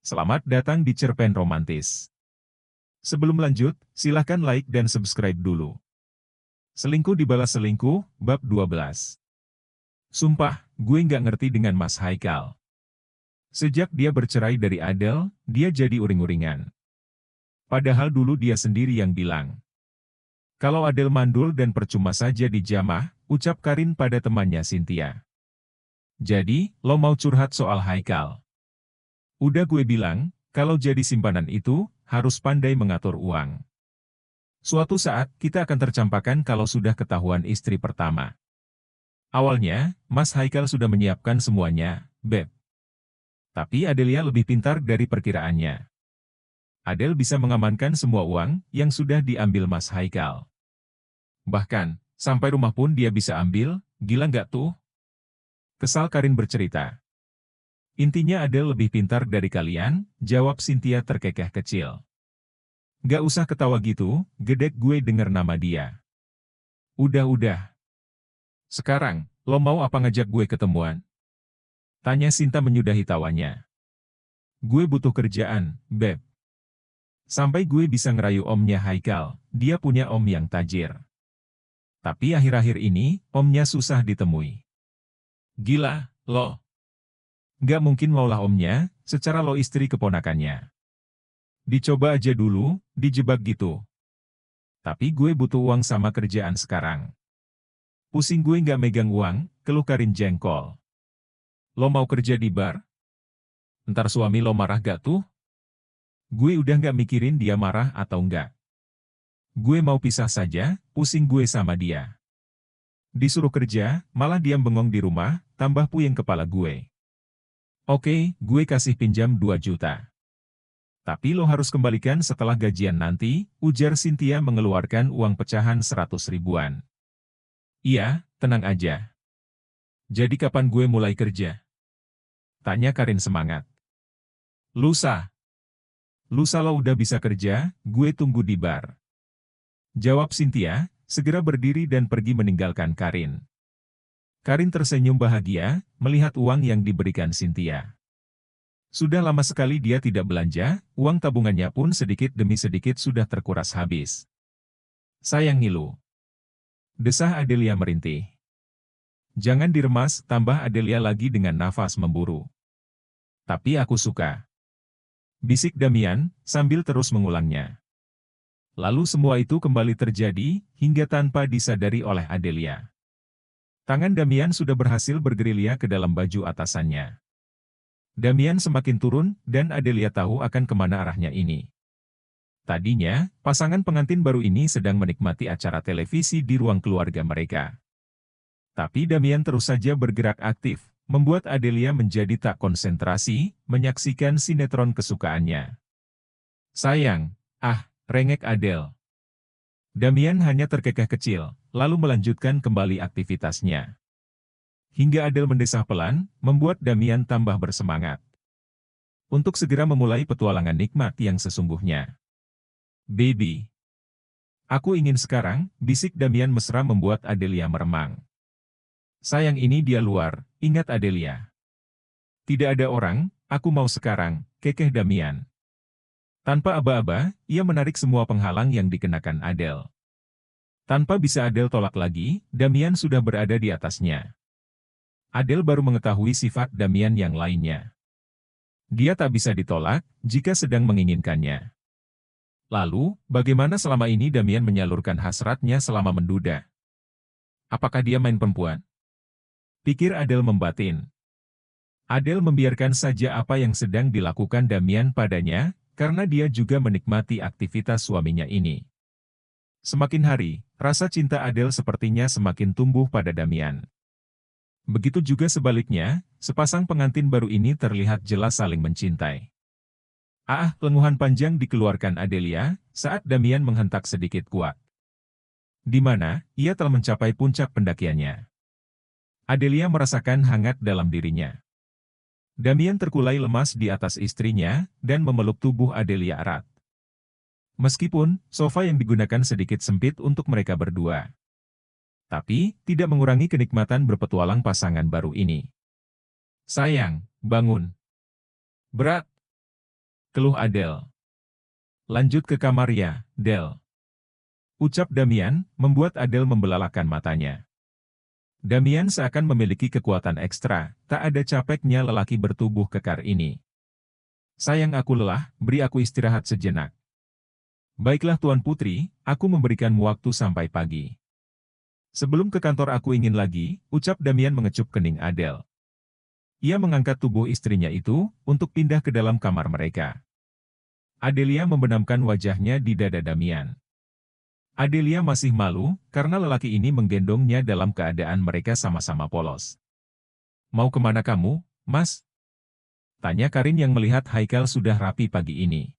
Selamat datang di Cerpen Romantis. Sebelum lanjut, silahkan like dan subscribe dulu. Selingkuh dibalas selingkuh, bab 12. Sumpah, gue nggak ngerti dengan Mas Haikal. Sejak dia bercerai dari Adele, dia jadi uring-uringan. Padahal dulu dia sendiri yang bilang. Kalau Adele mandul dan percuma saja dijamah, ucap Karin pada temannya Cynthia. Jadi, lo mau curhat soal Haikal? Udah gue bilang, kalau jadi simpanan itu, harus pandai mengatur uang. Suatu saat, kita akan tercampakkan kalau sudah ketahuan istri pertama. Awalnya, Mas Haikal sudah menyiapkan semuanya, Beb. Tapi Adelia lebih pintar dari perkiraannya. Adel bisa mengamankan semua uang yang sudah diambil Mas Haikal. Bahkan, sampai rumah pun dia bisa ambil, gila nggak tuh? Kesal Karin bercerita. Intinya Adele lebih pintar dari kalian, jawab Cynthia terkekeh kecil. Gak usah ketawa gitu, gedek gue denger nama dia. Udah. Sekarang, lo mau apa ngajak gue ketemuan? Tanya Sinta menyudahi tawanya. Gue butuh kerjaan, Beb. Sampai gue bisa ngerayu omnya Haikal, dia punya om yang tajir. Tapi akhir-akhir ini, omnya susah ditemui. Gila, lo. Gak mungkin maulah omnya, secara lo istri keponakannya. Dicoba aja dulu, dijebak gitu. Tapi gue butuh uang sama kerjaan sekarang. Pusing gue nggak megang uang, keluh Karin jengkol. Lo mau kerja di bar? Ntar suami lo marah gak tuh? Gue udah nggak mikirin dia marah atau enggak. Gue mau pisah saja, pusing gue sama dia. Disuruh kerja, malah diam bengong di rumah, tambah puyeng kepala gue. Oke, gue kasih pinjam 2 juta. Tapi lo harus kembalikan setelah gajian nanti, ujar Cynthia mengeluarkan uang pecahan 100 ribuan. Iya, tenang aja. Jadi kapan gue mulai kerja? Tanya Karin semangat. Lusa. Lusa lo udah bisa kerja, gue tunggu di bar. Jawab Cynthia, segera berdiri dan pergi meninggalkan Karin. Karin tersenyum bahagia, melihat uang yang diberikan Cynthia. Sudah lama sekali dia tidak belanja, uang tabungannya pun sedikit demi sedikit sudah terkuras habis. Sayang ngilu. Desah Adelia merintih. Jangan diremas, tambah Adelia lagi dengan nafas memburu. Tapi aku suka. Bisik Damian, sambil terus mengulangnya. Lalu semua itu kembali terjadi, hingga tanpa disadari oleh Adelia. Tangan Damian sudah berhasil bergerilya ke dalam baju atasannya. Damian semakin turun, dan Adelia tahu akan kemana arahnya ini. Tadinya, pasangan pengantin baru ini sedang menikmati acara televisi di ruang keluarga mereka. Tapi Damian terus saja bergerak aktif, membuat Adelia menjadi tak konsentrasi, menyaksikan sinetron kesukaannya. Sayang, rengek Adele. Damian hanya terkekeh kecil, lalu melanjutkan kembali aktivitasnya. Hingga Adele mendesah pelan, membuat Damian tambah bersemangat. Untuk segera memulai petualangan nikmat yang sesungguhnya. Baby. Aku ingin sekarang, bisik Damian mesra membuat Adelia meremang. Sayang ini dia luar, ingat Adelia. Tidak ada orang, aku mau sekarang, kekeh Damian. Tanpa aba-aba, ia menarik semua penghalang yang dikenakan Adele. Tanpa bisa Adele tolak lagi, Damian sudah berada di atasnya. Adele baru mengetahui sifat Damian yang lainnya. Dia tak bisa ditolak, jika sedang menginginkannya. Lalu, bagaimana selama ini Damian menyalurkan hasratnya selama menduda? Apakah dia main perempuan? Pikir Adele membatin. Adele membiarkan saja apa yang sedang dilakukan Damian padanya, karena dia juga menikmati aktivitas suaminya ini. Semakin hari, rasa cinta Adele sepertinya semakin tumbuh pada Damian. Begitu juga sebaliknya, sepasang pengantin baru ini terlihat jelas saling mencintai. Lenguhan panjang dikeluarkan Adelia, saat Damian menghentak sedikit kuat. Di mana, ia telah mencapai puncak pendakiannya. Adelia merasakan hangat dalam dirinya. Damian terkulai lemas di atas istrinya, dan memeluk tubuh Adelia erat. Meskipun, sofa yang digunakan sedikit sempit untuk mereka berdua. Tapi, tidak mengurangi kenikmatan berpetualang pasangan baru ini. Sayang, bangun. Berat. keluh Adele. Lanjut ke kamar ya, Del. Ucap Damian, membuat Adele membelalakan matanya. Damian seakan memiliki kekuatan ekstra, tak ada capeknya lelaki bertubuh kekar ini. Sayang aku lelah, beri aku istirahat sejenak. Baiklah Tuan Putri, aku memberikanmu waktu sampai pagi. Sebelum ke kantor aku ingin lagi, ucap Damian mengecup kening Adele. Ia mengangkat tubuh istrinya itu, untuk pindah ke dalam kamar mereka. Adelia membenamkan wajahnya di dada Damian. Adelia masih malu, karena lelaki ini menggendongnya dalam keadaan mereka sama-sama polos. Mau kemana kamu, Mas? Tanya Karin yang melihat Haikal sudah rapi pagi ini.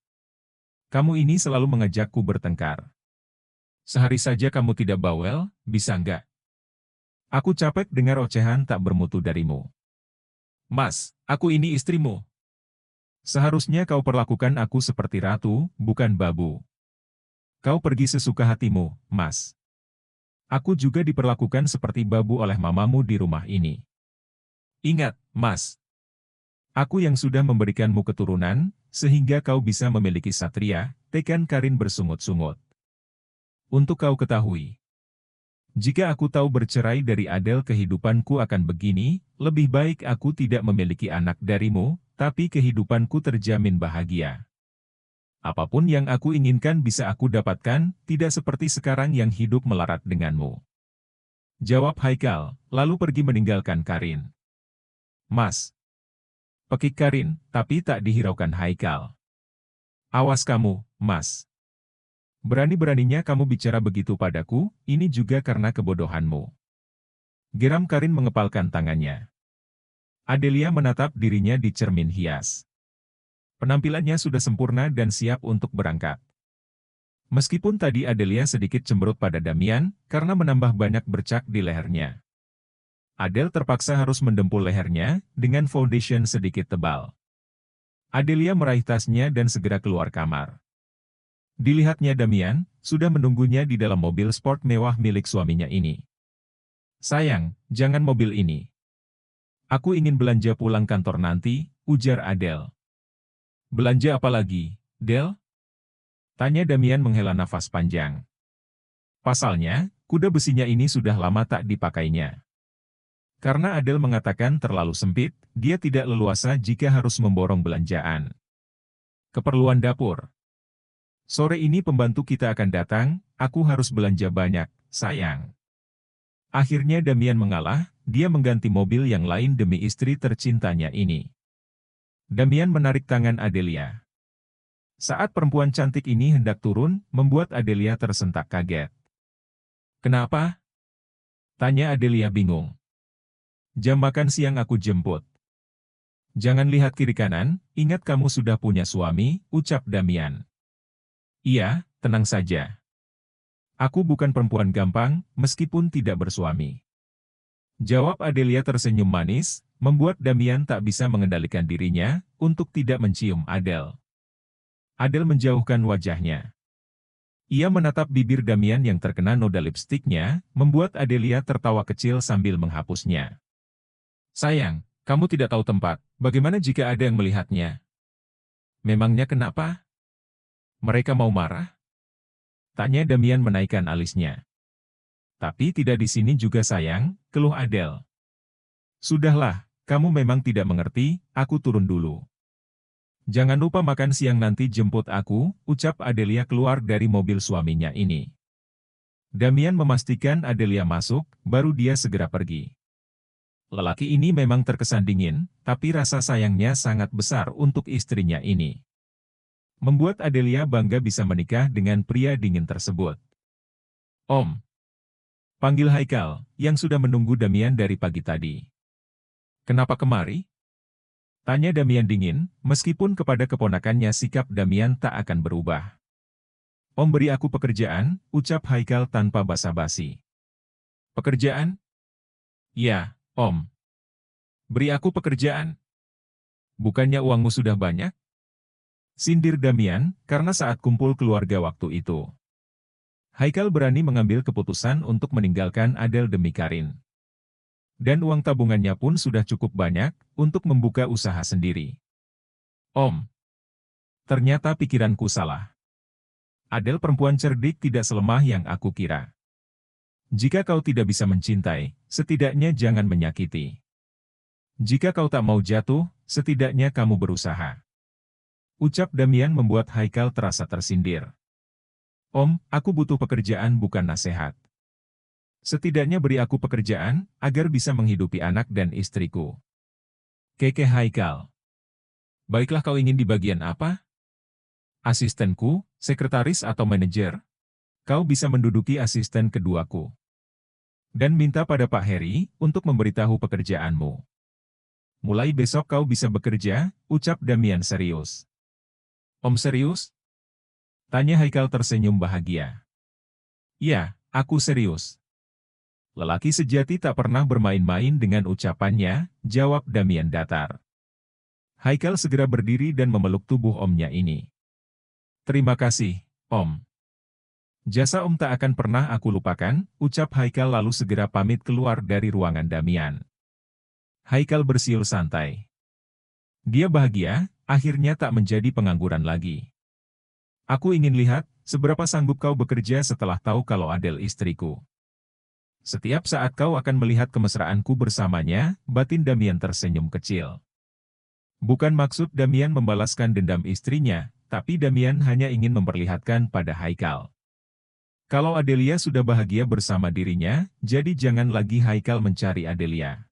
Kamu ini selalu mengajakku bertengkar. Sehari saja kamu tidak bawel, bisa enggak? Aku capek dengar ocehan tak bermutu darimu. Mas, aku ini istrimu. Seharusnya kau perlakukan aku seperti ratu, bukan babu. Kau pergi sesuka hatimu, Mas. Aku juga diperlakukan seperti babu oleh mamamu di rumah ini. Ingat, Mas. Aku yang sudah memberikanmu keturunan, sehingga kau bisa memiliki satria, tekan Karin bersungut-sungut. Untuk kau ketahui. Jika aku tahu bercerai dari Adele kehidupanku akan begini, lebih baik aku tidak memiliki anak darimu, tapi kehidupanku terjamin bahagia. Apapun yang aku inginkan bisa aku dapatkan, tidak seperti sekarang yang hidup melarat denganmu. Jawab Haikal, lalu pergi meninggalkan Karin. Mas. Pekik Karin, tapi tak dihiraukan Haikal. Awas kamu, Mas. Berani-beraninya kamu bicara begitu padaku, ini juga karena kebodohanmu. Geram Karin mengepalkan tangannya. Adelia menatap dirinya di cermin hias. Penampilannya sudah sempurna dan siap untuk berangkat. Meskipun tadi Adelia sedikit cemberut pada Damian, karena menambah banyak bercak di lehernya. Adele terpaksa harus mendempul lehernya, dengan foundation sedikit tebal. Adelia meraih tasnya dan segera keluar kamar. Dilihatnya Damian, sudah menunggunya di dalam mobil sport mewah milik suaminya ini. Sayang, jangan mobil ini. Aku ingin belanja pulang kantor nanti, ujar Adele. Belanja apa lagi, Del? Tanya Damian menghela nafas panjang. Pasalnya, kuda besinya ini sudah lama tak dipakainya. Karena Adele mengatakan terlalu sempit, dia tidak leluasa jika harus memborong belanjaan. Keperluan dapur. Sore ini pembantu kita akan datang, aku harus belanja banyak, sayang. Akhirnya Damian mengalah, dia mengganti mobil yang lain demi istri tercintanya ini. Damian menarik tangan Adelia. Saat perempuan cantik ini hendak turun, membuat Adelia tersentak kaget. Kenapa? Tanya Adelia bingung. Jam makan siang aku jemput. Jangan lihat kiri kanan, ingat kamu sudah punya suami, ucap Damian. Iya, tenang saja. Aku bukan perempuan gampang, meskipun tidak bersuami. Jawab Adelia tersenyum manis, membuat Damian tak bisa mengendalikan dirinya, untuk tidak mencium Adele. Adele menjauhkan wajahnya. Ia menatap bibir Damian yang terkena noda lipstiknya, membuat Adelia tertawa kecil sambil menghapusnya. Sayang, kamu tidak tahu tempat, bagaimana jika ada yang melihatnya? Memangnya kenapa? Mereka mau marah? Tanya Damian menaikkan alisnya. Tapi tidak di sini juga sayang, keluh Adele. Sudahlah, kamu memang tidak mengerti, aku turun dulu. Jangan lupa makan siang nanti jemput aku, ucap Adelia keluar dari mobil suaminya ini. Damian memastikan Adelia masuk, baru dia segera pergi. Lelaki ini memang terkesan dingin, tapi rasa sayangnya sangat besar untuk istrinya ini. Membuat Adelia bangga bisa menikah dengan pria dingin tersebut. Om. Panggil Haikal, yang sudah menunggu Damian dari pagi tadi. Kenapa kemari? Tanya Damian dingin, meskipun kepada keponakannya sikap Damian tak akan berubah. Om beri aku pekerjaan, ucap Haikal tanpa basa-basi. Pekerjaan? Ya, Om. Beri aku pekerjaan. Bukannya uangmu sudah banyak? Sindir Damian, karena saat kumpul keluarga waktu itu. Haikal berani mengambil keputusan untuk meninggalkan Adele demi Karin. Dan uang tabungannya pun sudah cukup banyak, untuk membuka usaha sendiri. Om. Ternyata pikiranku salah. Adele perempuan cerdik tidak selemah yang aku kira. Jika kau tidak bisa mencintai, setidaknya jangan menyakiti. Jika kau tak mau jatuh, setidaknya kamu berusaha. Ucap Damian membuat Haikal terasa tersindir. Om, aku butuh pekerjaan bukan nasihat. Setidaknya beri aku pekerjaan, agar bisa menghidupi anak dan istriku. Kekeh Haikal. Baiklah, kau ingin di bagian apa? Asistenku, sekretaris atau manajer? Kau bisa menduduki asisten keduaku. Dan minta pada Pak Heri untuk memberitahu pekerjaanmu. Mulai besok kau bisa bekerja, ucap Damian serius. Om serius? Tanya Haikal tersenyum bahagia. Ya, aku serius. Lelaki sejati tak pernah bermain-main dengan ucapannya, jawab Damian datar. Haikal segera berdiri dan memeluk tubuh omnya ini. Terima kasih, Om. Jasa Om tak akan pernah aku lupakan, ucap Haikal lalu segera pamit keluar dari ruangan Damian. Haikal bersiul santai. Dia bahagia, akhirnya tak menjadi pengangguran lagi. Aku ingin lihat, seberapa sanggup kau bekerja setelah tahu kalau Adele istriku. Setiap saat kau akan melihat kemesraanku bersamanya, batin Damian tersenyum kecil. Bukan maksud Damian membalaskan dendam istrinya, tapi Damian hanya ingin memperlihatkan pada Haikal. Kalau Adelia sudah bahagia bersama dirinya, jadi jangan lagi Haikal mencari Adelia.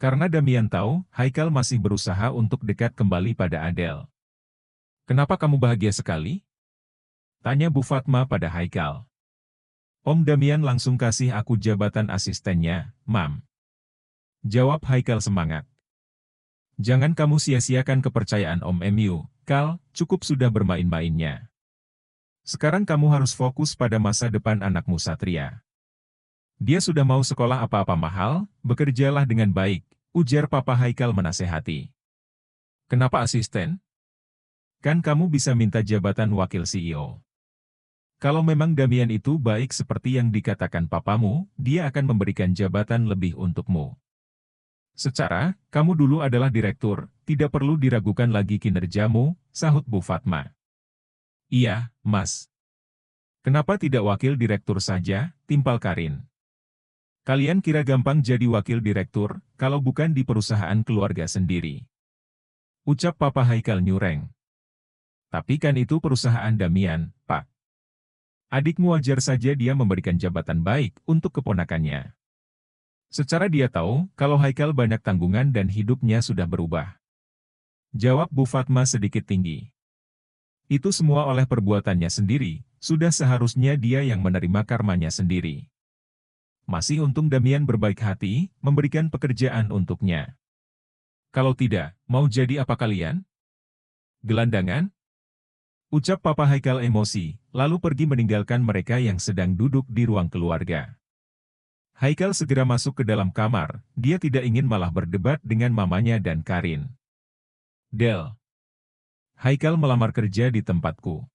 Karena Damian tahu, Haikal masih berusaha untuk dekat kembali pada Adele. Kenapa kamu bahagia sekali? Tanya Bu Fatma pada Haikal. Om Damian langsung kasih aku jabatan asistennya, Mam. Jawab Haikal semangat. Jangan kamu sia-siakan kepercayaan Om MU, Kal, cukup sudah bermain-mainnya. Sekarang kamu harus fokus pada masa depan anakmu Satria. Dia sudah mau sekolah apa-apa mahal, bekerjalah dengan baik, ujar Papa Haikal menasehati. Kenapa asisten? Kan kamu bisa minta jabatan wakil CEO. Kalau memang Damian itu baik seperti yang dikatakan papamu, dia akan memberikan jabatan lebih untukmu. Secara, kamu dulu adalah direktur, tidak perlu diragukan lagi kinerjamu, sahut Bu Fatma. Iya, Mas. Kenapa tidak wakil direktur saja, timpal Karin. Kalian kira gampang jadi wakil direktur, kalau bukan di perusahaan keluarga sendiri. Ucap Papa Haikal nyureng. Tapi kan itu perusahaan Damian, Pak. Adikmu wajar saja dia memberikan jabatan baik untuk keponakannya. Secara dia tahu, kalau Haikal banyak tanggungan dan hidupnya sudah berubah. Jawab Bu Fatma sedikit tinggi. Itu semua oleh perbuatannya sendiri, sudah seharusnya dia yang menerima karmanya sendiri. Masih untung Damian berbaik hati, memberikan pekerjaan untuknya. Kalau tidak, mau jadi apa kalian? Gelandangan? Ucap Papa Haikal emosi, lalu pergi meninggalkan mereka yang sedang duduk di ruang keluarga. Haikal segera masuk ke dalam kamar, dia tidak ingin malah berdebat dengan mamanya dan Karin. Del. Haikal melamar kerja di tempatku.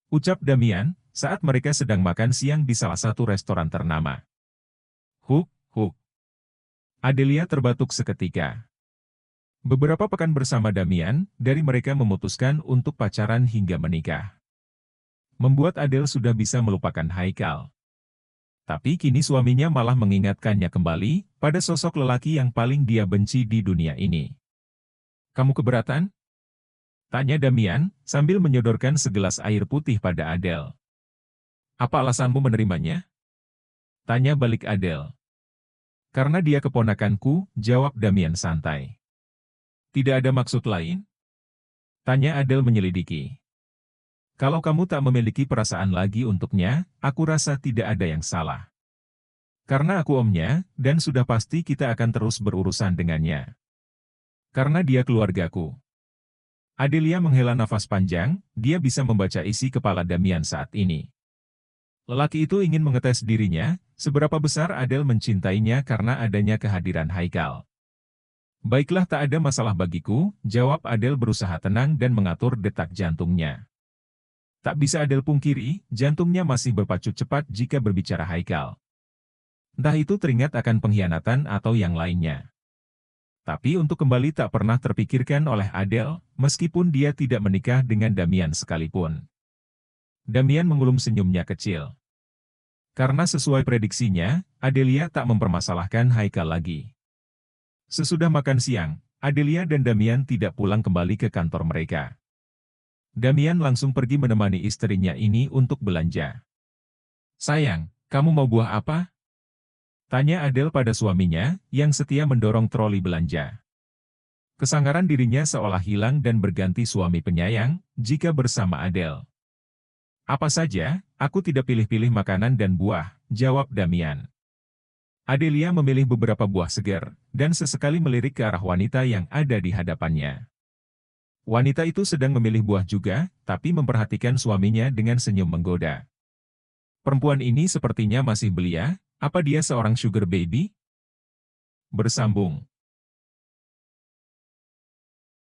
Ucap Damian, saat mereka sedang makan siang di salah satu restoran ternama. Huk. Adelia terbatuk seketika. Beberapa pekan bersama Damian, dari mereka memutuskan untuk pacaran hingga menikah. Membuat Adele sudah bisa melupakan Haikal. Tapi kini suaminya malah mengingatkannya kembali pada sosok lelaki yang paling dia benci di dunia ini. Kamu keberatan? Tanya Damian, sambil menyodorkan segelas air putih pada Adele. Apa alasanmu menerimanya? Tanya balik Adele. Karena dia keponakanku, jawab Damian santai. Tidak ada maksud lain? Tanya Adele menyelidiki. Kalau kamu tak memiliki perasaan lagi untuknya, aku rasa tidak ada yang salah. Karena aku omnya, dan sudah pasti kita akan terus berurusan dengannya. Karena dia keluargaku. Adelia menghela nafas panjang, dia bisa membaca isi kepala Damian saat ini. Lelaki itu ingin mengetes dirinya, seberapa besar Adele mencintainya karena adanya kehadiran Haikal. Baiklah, tak ada masalah bagiku, jawab Adele berusaha tenang dan mengatur detak jantungnya. Tak bisa Adele pungkiri, jantungnya masih berpacu cepat jika berbicara Haikal. Entah itu teringat akan pengkhianatan atau yang lainnya. Tapi untuk kembali tak pernah terpikirkan oleh Adele, meskipun dia tidak menikah dengan Damian sekalipun. Damian mengulum senyumnya kecil. Karena sesuai prediksinya, Adelia tak mempermasalahkan Haikal lagi. Sesudah makan siang, Adelia dan Damian tidak pulang kembali ke kantor mereka. Damian langsung pergi menemani istrinya ini untuk belanja. "Sayang, kamu mau buah apa?" tanya Adele pada suaminya, yang setia mendorong troli belanja. Kesangaran dirinya seolah hilang dan berganti suami penyayang, jika bersama Adele. "Apa saja, aku tidak pilih-pilih makanan dan buah," jawab Damian. Adelia memilih beberapa buah segar, dan sesekali melirik ke arah wanita yang ada di hadapannya. Wanita itu sedang memilih buah juga, tapi memperhatikan suaminya dengan senyum menggoda. Perempuan ini sepertinya masih belia, apa dia seorang sugar baby? Bersambung.